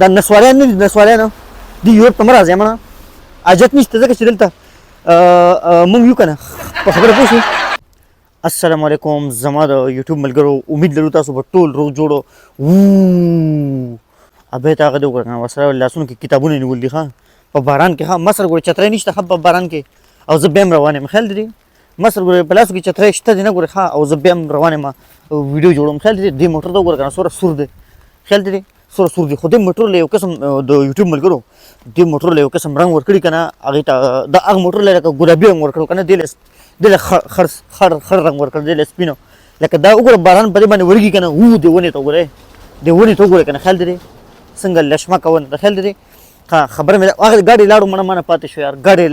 دا نسواریان نه دي نسواریان دي یورپ ته مه راځئ مړه حاجت نشته ځکه چې دلته موږ یو که نه په خبره پوه شو. السلام علیکم زما د یوټیوب ملګرو امید لرو تاسو به ټول روغ جوړو ابه ته هغه دی وګوره کنه ورسره لاسونو کې کتابونه نیول دي ښه په باران کې ښه مصر ګورې چترۍ نشته ښه په باران کې او زه بیا هم روان یم خیال دی مصر ګورې په لاسو کې چترۍ شته دی نه ګورې ښه او زه بیا هم روان یم ویډیو جوړوم خیال دی دې موټر ته وګوره کنه څومره سور دی خیال دی څومره سور دی خو دې موټر له یو قسم د یوټیوب ملګرو دې موټر له یو قسم رنګ ورکړي که نه هغې ته د هغه موټر له لکه ګلابي رنګ ورکړو که نه دې له خړ رنګ ورکړ دې له سپینو لکه دا وګوره باران په دې باندې ورېږي که نه دې ونې ته وګورئ دې ونې ته وګورئ که نه خیال دی څنګه لشمکه ونه د خیال دی خبره مې هغه ګاډي لاړو مړه پاتې شو یار ګاډي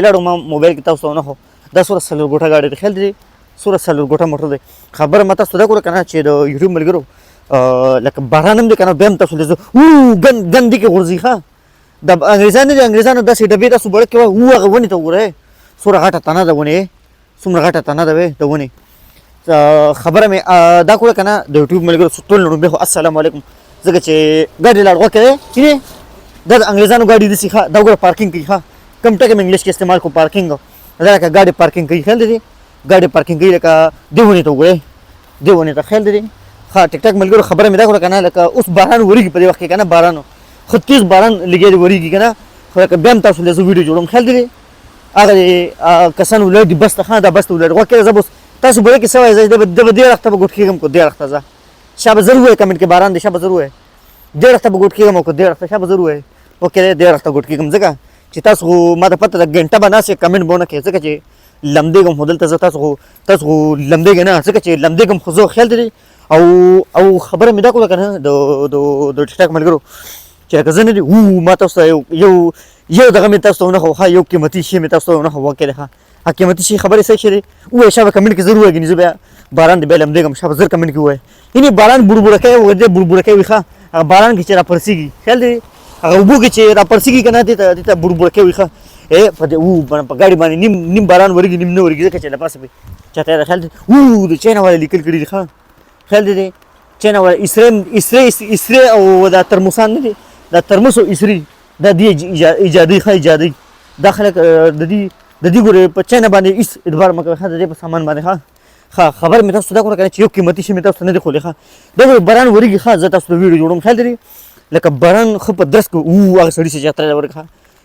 لاړو ما موبایل کې تاسو ته ونه خو دا څومره څلور ګوټه ګاډي دی خیال دی څومره څلور ګوټه موټر دی خبره ما تاسو ته دا وکړه که نه چې د یوټیوب ملګرو لکه باران هم دی که نه بیا هم تاسو له ګندې کې غورځي ښه د انګریزان نه دي انګریزانو داسې ډبې تاسو بړک کې وه هغه ونې ته وګورئ څومره غټه تنه ده ونې څومره غټه تنه ده د ونې خبره مې دا کړه که نه د یوټیوب ملګرو ټول لومبې خو السلام علیکم ځکه چې ګاډي لاړ غوږ کې دی دا د انګریزانو ګاډي داسې ښه دا وګوره پارکینګ کوي ښه کوم ټکي مې انګلیش کې استعمال کړو پارکینګ دا لکه ګاډي پارکینګ کوي خیال دی ګاډي پارکینګ کوي لکه دې ونې ته وګورئ دې ونې ته خیال دی ښه ټیک ټاک ملګرو خبره مې دا کړه که نه لکه اوس باران ورېږي په دې وخت کې که نه باران خو تیز باران لګیا دی ورېږي که نه خو لکه بیا هم تاسو له زه ویډیو جوړوم خیال دی هغه کسان ولاړ دي بس ته ښه دا بس ته ولاړ غوږ کې زه به تاسو به کې څه وایئ زه به دې وخته به ګوټ کېږم که دې وخته زه شابه ضرور وایئ کمنټ کې باران دی شابه ضرور وایئ دې وخته به ګوټ کېږم او که دې وخته شابه ضرور وایئ اوکې دې وخته ګوټ کېږم ځکه چې تاسو خو ما ته پته ده ګنټه به ناست کمنټ به ونه کوې ځکه چې لمدېږم خو دلته زه تاسو خو لمدېږئ نه ځکه چې لمدېږم خو زه خیال دی او خبره مې دا کړله که نه د ټیک ټاک ملګرو چې لکه زه نه دي ما تاسو ته یو دغه مې تاسو ته ونه ښو ښه یو قیمتي شی مې تاسو ته ونه ښو وکړې ښه هغه قیمتي شی خبرې صحیح شی دی ووایه شابه کمنټ کې ضرور وایي ګنې زه بیا باران دی بیا لمدېږم شابه زر کمنټ کې ووایه یعنې باران بوړبوړکی دې بوړبوړکی وي ښه هغه باران کې چې راپرسېږي خیال دی هغه اوبو کې چې راپرسېږي که نه دې ته بوړبوړکی وي ښه په دې په ګاډي باندې نیم باران ورېږي نیم نه ورېږي ځکه چې له پاسه پې چاته د خیال دی د چاینا والا لیکل کړي دي ښه خیال دی چاینا والا اسرې او دا ترموسان نه دي دا ترموس او اسرې دا دې ایجادي ښه ایجادي دا خلک د دې ګورې په چاینا باندې هېڅ اعتبار مه کوئ ښه د دې په سامان باندې ښه خبر مې تاسو ته دا کړه که نه چې یو قیمتي شی مې تاسو ته نه دی ښودلی ښه دا ګورې باران ورېږي ښه زه تاسو ته ویډیو جوړوم خیال دی لکه باران ښه په درس کې هغه سړي چې چترۍ راورېږي ښه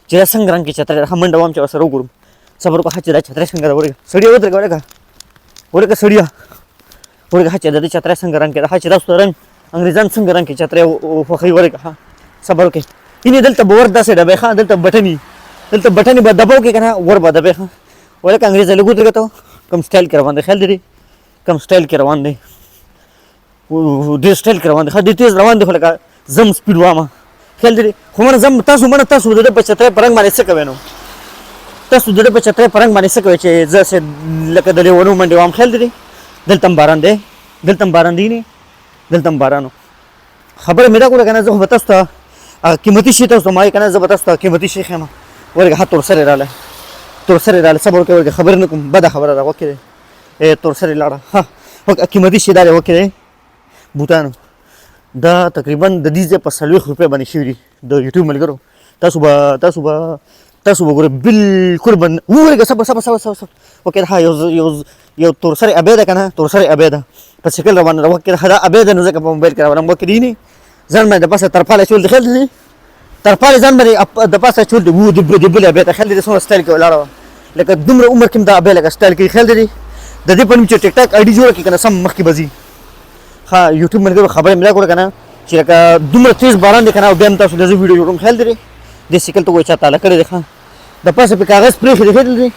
چې دا څنګه رنګ کې چترۍ ده ښه منډه وهم چې ورسره وګورم صبر وکړه ښه چې دا چترۍ څنګه راورېږي سړیه ودرېږه ورېږه سړیه ورېږه ښه چې د دې چترۍ څنګه رنګ کې ده ښه چې تاسو ته رنګ انګریزان څنګه رنګ کې چترۍ خوښوي ورېږه ښه صبر وکړئ یعنې دلته به ور داسې ډبې ښه دلته بټنې به دباو کې که نه ور به دبې ښه ولکه انګریزه لږ ودرېږه ته کوم سټایل کې روان دی خیال دی کوم سټایل کې روان دی ډېر سټایل کې روان دی ښه ډېر تېز روان دی خو لکه زم سپیډ وامه خیال دی خو تاسو د ده په چترۍ په رنګ باندې څه کوئ نو تاسو د ده په چترۍ په رنګ باندې څه کوئ چې زه لکه د لیونو منډې وام خیال دی دلته هم باران دی دلته هم باران دی نه دلته هم باران خبره مې دا کړله که نه زه خو به تاسو ته قیمتي شي تاسو ته ما وایي که نه زه به تاسو ته قیمتي شي ښیم ورېږه ښه تورسرې راغله صبر وکړئ ورېږه خبرې نه کوم بده خبره ده غوږ کې دی تورسرې لاړه ښه قیمتي شي دا دی غوږ کې دی بوټانو دا تقریبا د دې ځای په 40 روپۍ باندې شوي دي د یوټیوب ملګرو تاسو به ګورئ بالکل به وورېږه صبر وکړئ ښه یو تورسرې ابۍ ده که نه تورسرې ابۍ ده په شکل روانه ده غوږ کې دا ابۍ ده نو ځکه په موبایل کې راولم غوږ کې دی نه ځان باندې د پاسه ترپال اچول دی خیال دی ترپال ځان باندې د پاسه اچول دی د بلې ابۍ ته خیال دی څومره سټایل کې ولاړه وه لکه دومره عمر کې هم دا ابۍ لکه سټایل کوي خیال دی د دې په نوم چې ټیک ټاک آیډي جوړه کړي که نه سم مخکې به ځي ښه یوټیوب ملګرو خبره مې دا کړه که نه چې لکه دومره تیز باران دی که نه او بیا هم تاسو د زه ویډیو جوړوم خیال دی دې سیکل ته وایي چا تاله کړی دی ښه د پاسه پې کاغذ پرېښی دی خیال دی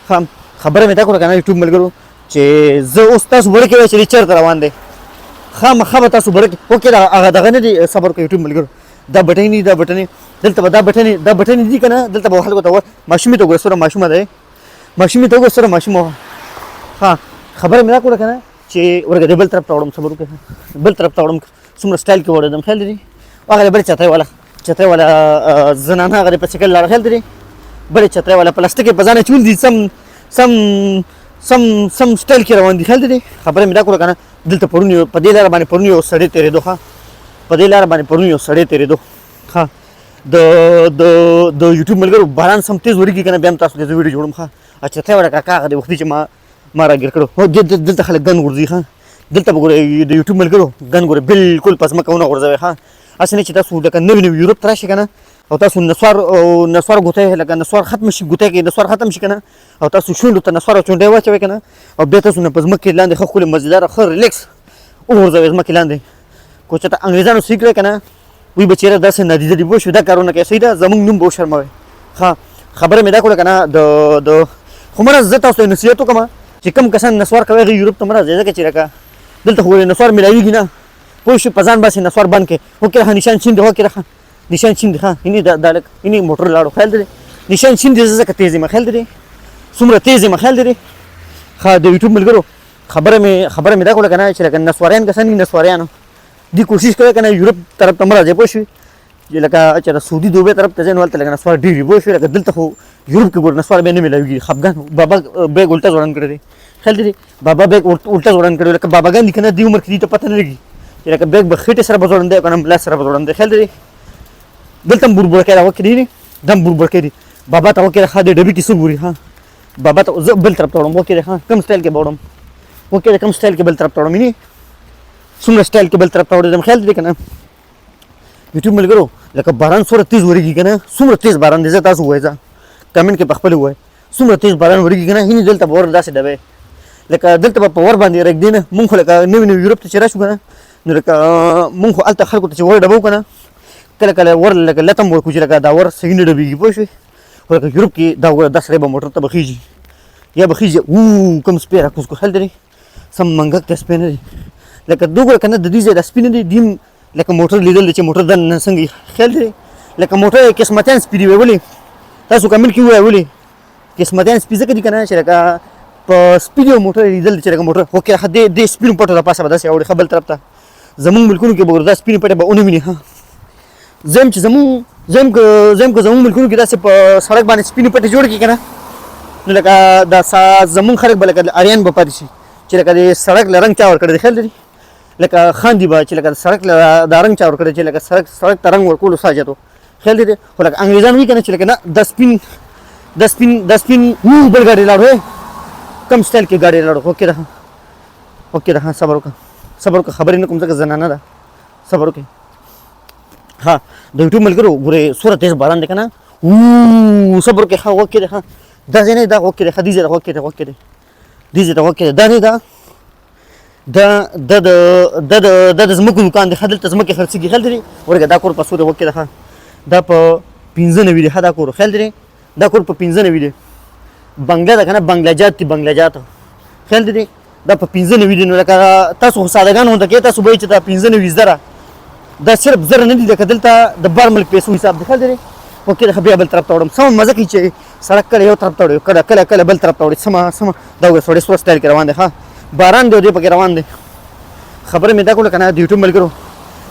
ښه خبره مې دا کړه که نه یوټیوب ملګرو چې زه اوس تاسو بړکې وایئ چې دې چېرته روان دی خامخا به تاسو بړکې اوکې هغه دغه نه دي صبر وکړئ یوټیوب ملګرو دا بټنې دي دلته به دا بټنې دي که نه دلته به خلکو ته ماشومې ته وګوره څومره ماشومه دی ماشومې ته وګوره څومره ماشومه وه ښه خبره مې دا کړله که نه چې ورګه دې بل طرف ته وړم صبر وکړئ بل طرف ته وړم څومره سټایل کې وړېدم خیال دی هغه بلې چترۍ والا زنانه هغه په شکل لاړه خیال دی بلې چترۍ والا پلاستیک یې په ځان اچول دي سم سټایل کې روان دي خیال دی خبره مې دا کړله که نه دلته پرون په دې لاره باندې پرون یو سړی تېرېدو ښه په دې لار باندې پرون یو سړی تېرېدو ښه د یوټیوب ملګرو باران سم تیز ورېږي که نه بیا هم تاسو دې زه ویډیو جوړم ښه چتری وړه کاکا هغه د وختي چې ما راګیر کړو هو دلته خلک ګن غورځوي ښه دلته به ګورئ د یوټیوب ملګرو ګن ګورئ بالکل په ځمکه ونه غورځوئ ښه هسې نه چې تاسو لکه نوي نوي یوروپ ته راشئ که نه او تاسو نسوار ګوتی لکه نسوار ختم شي ګوتی کې نسوار ختم شي که نه او تاسو شونډو ته نسوار او چونډۍ واچوئ که نه او بیا تاسو نه په ځمکې لاندې ښه ښکلې مزېداره ښه ریلیکس وغورځوئ ځمکې لاندې کو چېرته انګریزانو صحیح کړی که نه وی به چېرې داسې نادیده دي پوه شوې دا کارونه کوي صحیح ده زموږ نوم به وشرموئ ښه خبره مې دا کړله که نه د خو مرز زه تاسو ته نصیحت وکړم چې کوم کسان نسوار کوي هغه یوروپ ته مه راځئ ځکه چې لکه دلته خو نسوار میلاویږي نه پوه شوې په ځان باسې نسوار بند کړې وکړې ښه نشان شین دی وکړې ښه نشان شین دی ښه اینې دا لک اینې موټر لاړو خیال دی نشان شین دی زه ځکه تیز یم خیال دی څومره تیز یم خیال دی ښه د یوټیوب ملګرو خبره مې دا کړله که نه چې لکه نسواریان کسان وي نسواریانو دې کوشش کوي که نه یوروپ طرف ته مه راځئ پوه شوې چې لکه چېرته سعودي دوبۍ طرف ته ځئ نو هلته لکه نسوار ډېر وي پوه شوې لکه دلته خو یوروپ کې ګوره نسوار بیا نه میلاویږي خفګان بابا بیګ الټه ځوړند کړی دی خیال دی بابا بیګ الټه ځوړند کړی لکه باباګان دي که نه دې عمر کې دې ته پته نه لګي چې لکه بیګ به خېټې سره به ځوړند دی او که نه ملا سره به ځوړند دی خیال دی دلته هم بوربړکی را وکړي دي دا هم بوربړکی دي بابا ته وکړې ښه د ډبې کې څه ګوري ها بابا ته زه بل طرف ته وړم وکړې ښه کوم سټایل کې به وړم وکړې کوم سټایل کې بل طرف ته وړم یعنې څومره سټایل کې بل طرف ته وړېدم خیال دی که نه یوټیوب ملګرو لکه باران څومره تیز ورېږي که نه څومره تیز باران دی زه تاسو ووایئ ځه کمنټ کې په خپله ووایئ څومره تیز باران ورېږي که نه هینې دلته به ور داسې ډبی لکه دلته به په ور باندې رږدي نه مونږ خو لکه نوي نوي یوروپ ته چې راشو که نه نو لکه مونږ خو هلته خلکو ته چې ور ډبو که نه کله کله ور لکه لته م ورکړو چې لکه دا ور صحیح نه ډبېږي پوه شوې خو لکه یوروپ کې دا وګوره دا سړی به موټر ته به خېږي یا به خېږي کوم سپی را کوز کړو خیال دی سم منګک ته سپی نه دی لکه دا وګوره که نه د دې ځای دا سپي نه دی دیم لکه موټر لیدل دی چې موټر دننه څنګه خیال دی لکه موټر قسمتیان سپي دي ولې تاسو کمنټ کې ووایئ ولې قسمتیان سپي ځکه دي که نه چې لکه په سپي او موټر لیدل دی چې لکه موټر خو که دې سپینو پټو د پاسه به داسې اوړي ښه بل طرف ته زموږ ملکونو کې به ګوره دا سپینې پټې به ونه ویني ښه زه یم چې زه که زموږ ملکونو کې داسې په سړک باندې سپینې پټې جوړ کړي که نه نو لکه دا زموږ خلک به لکه اریان به پاتې شي چې لکه د سړک له رنګ چا ورکړی دی خیال لري لکه خاندي به چې لکه د سړک له دا رنګ چا ورکړی چې لکه سړک ته رنګ ورکولو ساجت و خیال دی خو لکه انګریزان وایي که نه چې لکه نه دا سپین بل ګاډي لاړو کم سټایل کې ګاډي لاړو اوکې ده صبر وکړه خبرې نه کوم ځکه زنانه ده صبر وکړئ ها د یوټیوب ملګرو ګورئ څومره تیز باران دی که نه صبر وکړئ ښه وکړې ده ښه دا ځای نه دی دا وکړې ښه دې ځای ته وکړې دې ځای ته وکړې دا نه ده دا د ځمکو دوکان دی ښه دلته ځمکې خرڅېږي خیال دی ورګه دا کور په څو دی وکړې ده ښه دا په 95 دی ښه دا کور خیال دی دا کور په 95 دی بنګله ده که نه بنګلاجات دي بنګلاجات خیال دی دا په 95 دی نو لکه تاسو خو سادهګان غونته کوئ تاسو به وایئ چې دا 95 زره دا صرف زره نه دي لکه دلته د بار ملک پیسو حساب دی خیال دی وکړې ښه بیا بل طرف ته وړم سمه مزه کوي چې سړک کله یو طرف ته وړي کله بل طرف ته وړي سمه دا وګوره سړی سوړ سټایل کې روان دی ښه باران دی او دی پکې روان دی خبره مې دا کړله که نه د یوټیوب ملګرو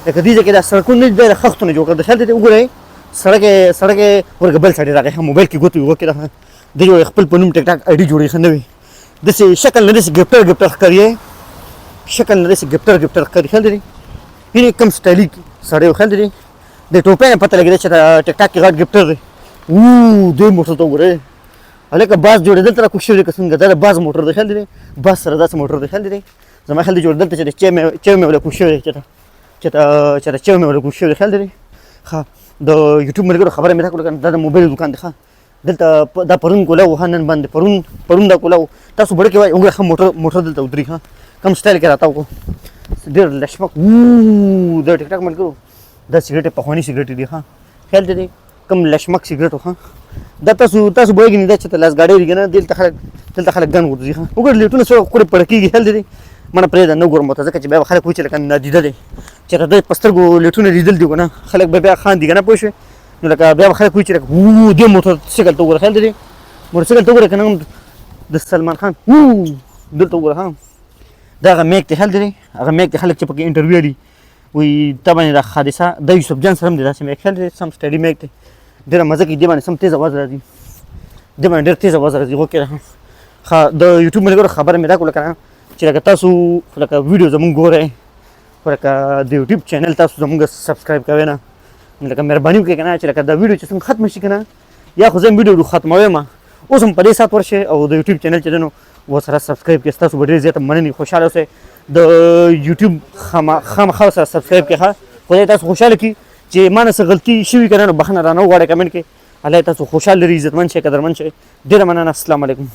لکه دې ځای کې دا سړکونه نه دي دا د خښتو نه جوړ کړل د خیال دی وګورئ سړک یې ورګه بل سړی راغی ښه موبایل کې ګوتې وکړې ده د یو خپل په نوم ټیک ټاک آی ډي جوړوي ښه نوې داسې شکل نه داسې ګفټر ښکاري شکل نه داسې ګفټر ښکاري خیال دی یعنې کم سټایلي سړی و خیال دی د ټوپۍ نه پته لګېده چې دا ټیک ټاک کې غټ ګفټر دی دوی موټر ته وګورئ هلکه باز جوړېدل ته راکوږ شوی دی که څنګه دا د باز موټر دی خیال دی باز سره داسې موټر دی خیال دی زما خیال دی جوړېدل ته چې د چیو مې وله کوږ شوی دی چې د چیو مې وله کوږ شوی دی خیال دی ښه د یوټیوب ملګرو خبره مې دا کړله دا د موبایل دوکان دی ښه دلته دا پرون کوله و ښه نن بند دی پرون دا کوله و تاسو بړکې وایئ وګوره ښه موټر دلته ودرېږي ښه کم سټایل کې راته وکړو ډېر لشمک د ټیک ټاک ملګرو دا سګرټ پخواني سګرټ دي ښه خیال دی کم لشمک سګرټ و ښه دا تاسو پوهېږئ نه دا چې لاس ګاډی وي که نه دلته خلک ګن غورځوي ښه وګوره لیټونه څومره ښکلې پړه کېږي خیال دی منه پرېږده نه ګورم ورته ځکه چې بیا به خلک وایي چې لکه نادیده دی چېرته د په سترګو لیټونه لیدل دي که نه خلک به بیا خاندي که نه پوه شوې نو لکه بیا به خلک وایي چې لکه دې موټر سایکل ته وګوره خیال دی موټرسایکل ته وګوره که نه د سلمان خان دلته وګوره ها دا هغه میک دی خیال دی هغه میک دی خلک چې پکې انټرویو لي وایي تا باندې دا حادثه د یوسف جان سره هم دی داسې میک خیال دی سم سټډي میک دی ډېره مزه کوي دې باندې سم تیز اواز راځي دې باندې ډېر تیز اواز راځي وکړه ښه د یوټیوب ملګرو خبره مې دا کړله که نه چې لکه تاسو لکه ویډیو زمونږ ګورئ خو لکه د یوټیوب چینل تاسو زموږ سبسکرایب کوئ نه لکه مهرباني وکړئ که نه چې لکه دا ویډیو چې څنګه ختمه شي که نه یا خو زه هم ویډیو ختموم اوس هم په دې ساعت ورشئ او د یوټیوب چینل چې دی نو ورسره سبسکرایب کړئ ستاسو به ډېر زیاته مننې خوشحاله اوسئ د یوټیوب خامخا ورسره سبسکرایب کړئ ښه خدای تاسو خوشحاله کړي چې ما نه څه غلطي شوي که نه نو بخښنه رانه وغواړئ کمنټ کې الله تاسو خوشحال لري عزتمند شئ قدرمند شئ ډېره مننه السلام علیکم